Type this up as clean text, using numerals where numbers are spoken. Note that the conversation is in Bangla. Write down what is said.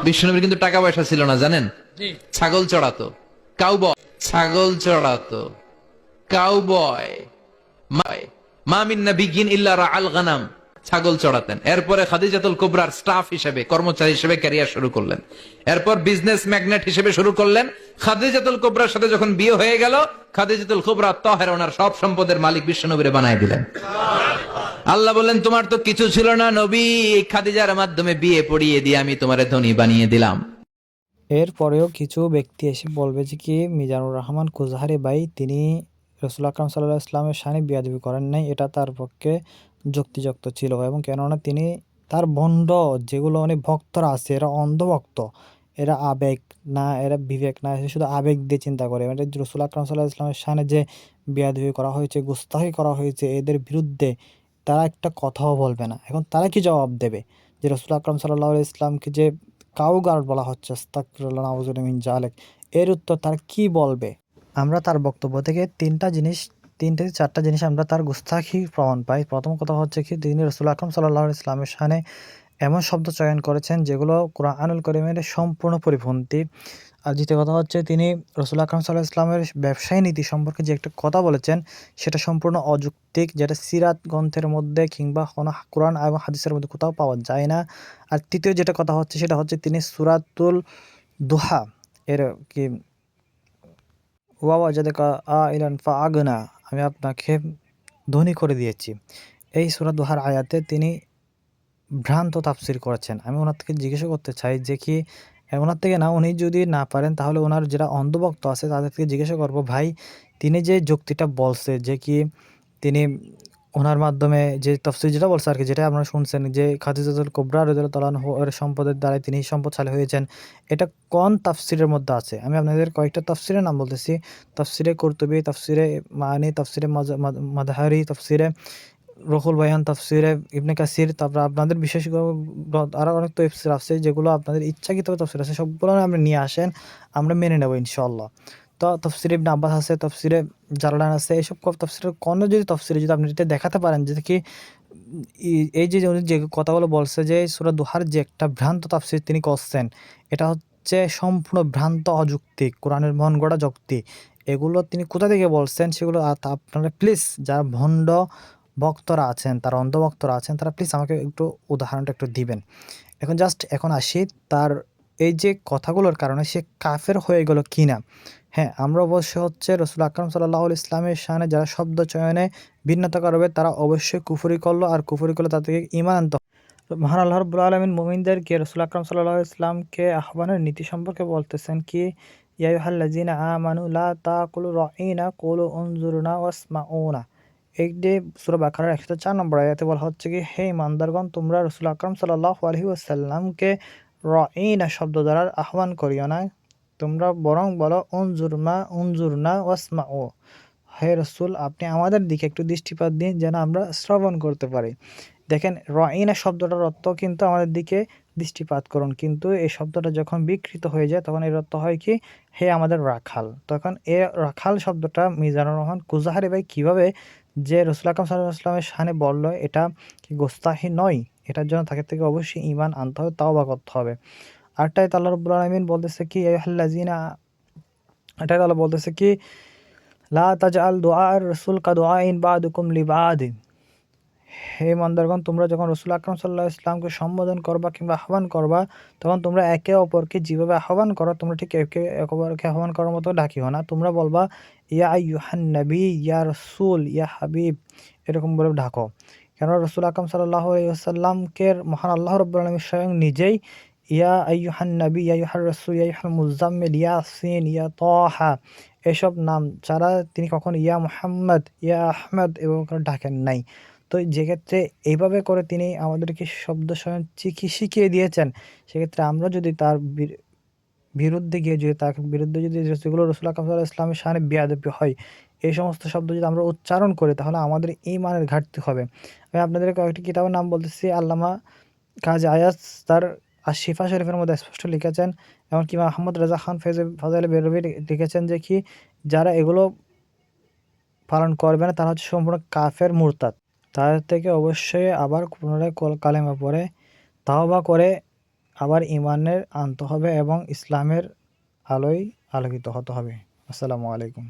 বিষ্ণুনবীর কিন্তু টাকা পয়সা ছিল না, জানেন? ছাগল চড়াতো, কাউবয় ছাগল চড়াতো, কাউবয়। মা মিন নাবিয়্যিন ইল্লা রাআল গানাম, ছাগল চড়াতেন। এরপরে খাদিজাতুল কুবরার স্টাফ হিসেবে, কর্মচারী হিসেবে ক্যারিয়ার শুরু করলেন। এরপর বিজনেস ম্যাগনেট হিসেবে শুরু করলেন। খাদিজাতুল কুবরার সাথে যখন বিয়ে হয়ে গেল, খাদিজাতুল কুবরা তাহেরা ওনার সব সম্পদের মালিক বিশ্বনবীরে বানায় দিলেন। আল্লাহ বললেন, তোমার তো কিছু ছিল না নবী, খাদিজার মাধ্যমে বিয়ে পড়িয়ে দিয়ে আমি তোমারে ধনী বানিয়ে দিলাম। এরপরেও কিছু ব্যক্তি এসে বলবে যে কি মিজানুর রহমান কুজহারি ভাই তিনি রসুল আকরাম সাল্লাল্লাহু আলাইহি ওয়াসাল্লামের শানে বিয়াদবি করেন নাই, এটা তার পক্ষে যুক্তিযুক্ত ছিল। এবং কেননা তিনি তার ভণ্ড যেগুলো অনেক ভক্তরা আছে, এরা অন্ধভক্ত, এরা আবেগ না, এরা বিবেক না, এরা শুধু আবেগ দিয়ে চিন্তা করে। মানে রসুল আকরাম সাল্লাল্লাহু আলাইহি ওয়াসাল্লামের শানে যে বিয়াদবি করা হয়েছে, গুস্তাখি করা হয়েছে, এদের বিরুদ্ধে তারা একটা কথাও বলবে না। এখন তারা কি জবাব দেবে যে রসুল আকরাম সাল্লাল্লাহু আলাইহি ওয়াসাল্লামকে যে কাউগার্ড বলা হচ্ছে, আস্তাগফিরুল্লাহ নাউযুবিল্লাহি মিন যালিক, এর উত্তর তার কি বলবে? আমরা তার বক্তব্য থেকে তিনটা থেকে চারটা জিনিস আমরা তার গুস্তাখি প্রমাণ পাই। প্রথম কথা হচ্ছে কি তিনি রাসূল আকরাম সাল্লাল্লাহু আলাইহি ওয়াসাল্লামের শানে এমন শব্দ চয়ন করেছেন যেগুলো কুরআনুল কারীমের সম্পূর্ণ পরিপন্থী। আর দ্বিতীয় কথা হচ্ছে তিনি রাসূল আকরাম সাল্লাল্লাহু আলাইহি ওয়াসাল্লামের ব্যবসায়ী নীতি সম্পর্কে যে একটা কথা বলেছেন সেটা সম্পূর্ণ অযৌক্তিক, যেটা সিরাত গ্রন্থের মধ্যে কিংবা কোনো কোরআন এবং হাদিসের মধ্যে কোথাও পাওয়া যায় না। আর তৃতীয় যেটা কথা হচ্ছে সেটা হচ্ছে তিনি সূরাতুল দুহা এর কি ওয়াওয়াজাদাকা আইলান ফাআগনা, আমি আপনাকে ধনী করে দিয়েছি, এই সূরা দুহার আয়াতে তিনি ভ্রান্ত তাফসীর করেছেন। আমি ওনার থেকে জিজ্ঞাসা করতে চাই যে কি ওনার থেকে না, উনি যদি না পারেন তাহলে ওনার যারা অন্ধভক্ত আছে তাদের থেকে জিজ্ঞাসা করব, ভাই তিনি যে যুক্তিটা বলছে যে কি তিনি ওনার মাধ্যমে যে তাফসীর যেটা বলছে আর কি, যেটা আপনারা শুনছেন যে খাদিজাতুল কুবরা রাদিয়াল্লাহু তাআলা আনহা এর সম্পদের দ্বারাই তিনি সম্পদশালী হয়েছেন, এটা কোন তাফসীরের মধ্যে আছে? আমি আপনাদের কয়েকটা তাফসীরের নাম বলতেছি। তাফসীরে কুরতুবী, তাফসীরে মাআনী, তাফসীরে মাদহারি, তাফসীরে রুহুল বায়ান, তাফসীরে ইবনে কাসির, তারপর আপনাদের বিশেষ আরও অনেক তাফসীর আছে যেগুলো আপনাদের ইচ্ছাকৃত তাফসীর আছে, সবগুলো আপনি নিয়ে আসেন, আমরা মেনে নেব ইনশাআল্লাহ। তো তাফসীরে ইবনে আব্বাস আছে, তাফসীরে জালালাইন আছে, এইসব তাফসীরের কোনো যদি তাফসীরে যদি আপনি এটা দেখাতে পারেন যে কি এই যে উনি যে কথাগুলো বলছে যে সূরা দুহার যে একটা ভ্রান্ত তাফসীর তিনি করছেন, এটা হচ্ছে সম্পূর্ণ ভ্রান্ত, অযৌক্তিক, কোরআনের মন গড়া যুক্তি। এগুলো তিনি কোথা থেকে বলছেন সেগুলো আপনারা প্লিজ যারা ভণ্ড ভক্তরা আছেন, তারা অন্ধভক্তরা আছেন, তারা প্লিজ আমাকে একটু উদাহরণটা একটু দিবেন। এখন আসি তার এই যে কথাগুলোর কারণে সে কাফের হয়ে গেল কিনা। হ্যাঁ, আমরা অবশ্য হচ্ছে রাসূল আকরাম সাল্লাল্লাহু আলাইহি ইসলামের শানে যারা শব্দ চয়নে ভিন্নতা করবে তারা অবশ্যই কুফরি করলো, আর কুফরি করলে তাদেরকে ঈমান আনতে হবে। তো মহান আল্লাহ রাব্বুল আলামিন মুমিনদেরকে রাসূল আকরাম সাল্লাল্লাহু আলাইহি ইসলামকে আহ্বানের নীতি সম্পর্কে বলতেছেন কি, ইয়া আইয়ুহাল্লাযীনা আমানু লা তাকুলু রাঈনা কুলু উনজুরনা ওয়াসমাউনা। এই যে সূরা বাকারার ১০৪ নম্বর আয়াতে বলা হচ্ছে কি, হে ইমানদারগণ তোমরা রাসূল আকরাম সাল্লাল্লাহু আলাইহি ওয়াসাল্লামকে রাঈনা শব্দ দ্বারা আহ্বান করিও না, তোমরা বরং বলো উনজুরনা ওয়াসমাউ, হে রাসূল আপনি আমাদের দিকে একটু দৃষ্টিপাত দিন যেন আমরা শ্রবণ করতে পারি। দেখেন রাঈনা শব্দটার অর্থ কিন্তু আমাদের দিকে দৃষ্টিপাত করুন, কিন্তু এই শব্দটা যখন বিকৃত হয়ে যায় তখন এর অর্থ হয় কি, হে আমাদের রাখাল। তখন এ রাখাল শব্দটা মিজানুর রহমান কুজাহারি ভাই কীভাবে যে রাসূল আকরাম সাল্লাল্লাহু আলাইহি ওয়াসাল্লামের শানে বলল, এটা কি গোস্তাহি নয়? এটার জন্য তাকে থেকে অবশ্যই ঈমান আনতে হবে, তাওবা করতে হবে। আরেকটা আয়াতে আল্লাহ রাব্বুল আলামিন বলতেছে কি, ইয়া আইয়ুহাল্লাযীনা, এটাই আল্লাহ বলতেছে কি, লা তাজআল দুআআর রাসূল কাদুআইন বা'দুকুম লিবা'দ, হে ইমানদারগণ তোমরা যখন রাসূল আকরাম সাল্লাল্লাহু আলাইহি ওয়াসাল্লামকে সম্বোধন করবা কিংবা আহ্বান করবা, তখন তোমরা একে অপরকে যেভাবে আহ্বান করো তোমরা ঠিক একে অপরকে আহ্বান করার মতো ডাকিও না। তোমরা বলবা ইয়া আইয়ুহান নবী, ইয়া রাসূল, ইয়া হাবিব, এরকম বলে ডাকো। কেন রাসূল আকরাম সাল্লাল্লাহু আলাইহি ওয়াসাল্লামকে মহান আল্লাহ রাব্বুল আলামিন স্বয়ং নিজেই ইয়া আইয়ুহান নবী, ইয়া আইয়ুহার রাসূল, ইয়া আইয়ুহাল মুজাম্মিল, ইয়াসিন, ইয়া তাহা, এসব নাম ছাড়া তিনি কখনো ইয়া মুহাম্মদ, ইয়া আহমদ এবং ডাকেন নাই। তো যেক্ষেত্রে এইভাবে করে তিনি আমাদেরকে শব্দ চয়ন শিখিয়ে দিয়েছেন, সেক্ষেত্রে আমরা যদি তার বিরুদ্ধে গিয়ে যদি তার বিরুদ্ধে যদি যেগুলো রাসূল আকরাম সাল্লাল্লাহু আলাইহি ওয়াসাল্লামের শানে বেয়াদবি হয়, এই সমস্ত শব্দ যদি আমরা উচ্চারণ করি তাহলে আমাদের ঈমানের ঘাটতি হবে। আমি আপনাদের কয়েকটি কিতাবের নাম বলতেছি। আল্লামা কাজী আয়াজ তার আশ-শিফা শরীফের মধ্যে স্পষ্ট লিখেছেন, এমনকি ইমাম আহমদ রেজা খান ফাজাইলে বেরলভী লিখেছেন যে কি, যারা এগুলো পালন করবে না তারা হচ্ছে সম্পূর্ণ কাফের, মুরতাদ। তাদের থেকে অবশ্যই আবার পুনরায় কালেমা পড়ে তাওবা করে আবার ইমানের আনতে হবে এবং ইসলামের আলোয় আলোকিত হতে হবে। আসসালামু আলাইকুম।